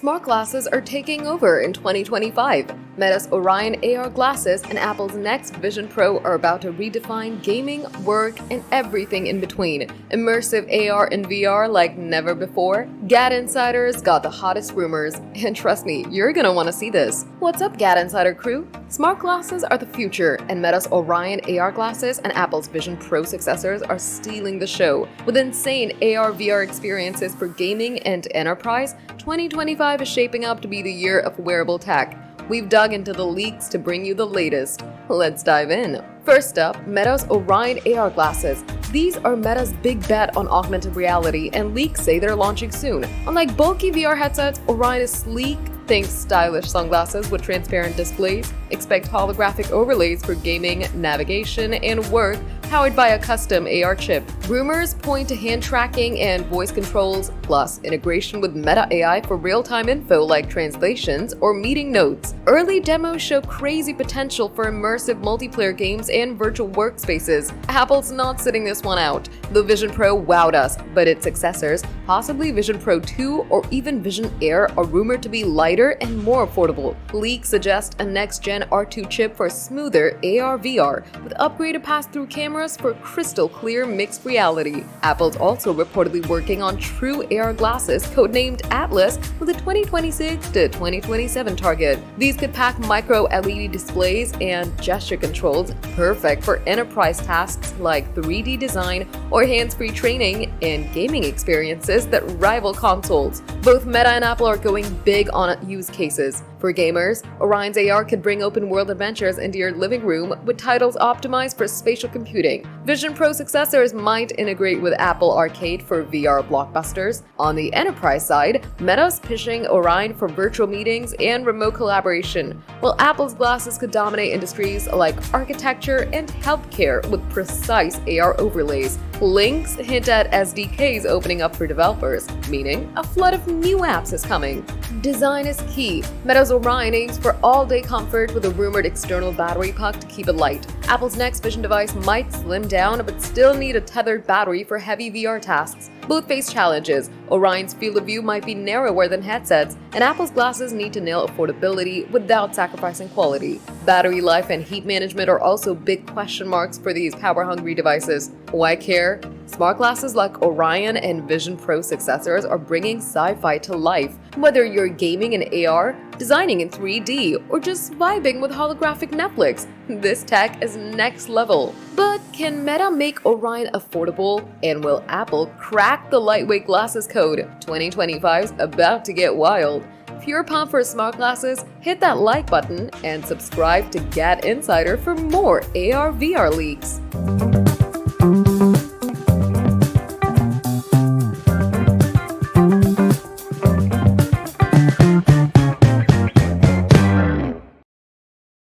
Smart glasses are taking over in 2025. Meta's Orion AR glasses and Apple's next Vision Pro are about to redefine gaming, work, and everything in between. Immersive AR and VR like never before. GadInsider's got the hottest rumors, and trust me, you're gonna want to see this. What's up, GadInsider crew? Smart glasses are the future, and Meta's Orion AR glasses and Apple's Vision Pro successors are stealing the show. With insane AR/VR experiences for gaming and enterprise, 2025 is shaping up to be the year of wearable tech. We've dug into the leaks to bring you the latest. Let's dive in. First up, Meta's Orion AR glasses. These are Meta's big bet on augmented reality, and leaks say they're launching soon. Unlike bulky VR headsets, Orion is sleek. Think stylish sunglasses with transparent displays. Expect holographic overlays for gaming, navigation, and work, powered by a custom AR chip. Rumors point to hand tracking and voice controls, plus integration with Meta AI for real-time info like translations or meeting notes. Early demos show crazy potential for immersive multiplayer games and virtual workspaces. Apple's not sitting this one out. The Vision Pro wowed us, but its successors, possibly Vision Pro 2 or even Vision Air, are rumored to be lighter and more affordable. Leaks suggest a next-gen R2 chip for smoother AR/VR, with upgraded pass-through cameras for crystal clear mixed reality. Apple's also reportedly working on true AR glasses codenamed Atlas with a 2026 to 2027 target. These could pack micro LED displays and gesture controls, perfect for enterprise tasks like 3D design or hands-free training and gaming experiences that rival consoles. Both Meta and Apple are going big on use cases. For gamers, Orion's AR could bring open-world adventures into your living room with titles optimized for spatial computing. Vision Pro successors might integrate with Apple Arcade for VR blockbusters. On the enterprise side, Meta's pitching Orion for virtual meetings and remote collaboration, while Apple's glasses could dominate industries like architecture and healthcare with precise AR overlays. Links hint at SDKs opening up for developers, meaning a flood of new apps is coming. Design is key. Meta's Orion aims for all-day comfort with a rumored external battery pack to keep it light. Apple's next Vision device might slim down but still need a tethered battery for heavy VR tasks. Both face challenges. Orion's field of view might be narrower than headsets, and Apple's glasses need to nail affordability without sacrificing quality. Battery life and heat management are also big question marks for these power-hungry devices. Why care? Smart glasses like Orion and Vision Pro successors are bringing sci-fi to life. Whether you're gaming in AR, designing in 3D, or just vibing with holographic Netflix, this tech is next level. But can Meta make Orion affordable? And will Apple crack the lightweight glasses code? 2025's about to get wild. If you're pumped for smart glasses, hit that like button and subscribe to GadInsider for more AR/VR leaks.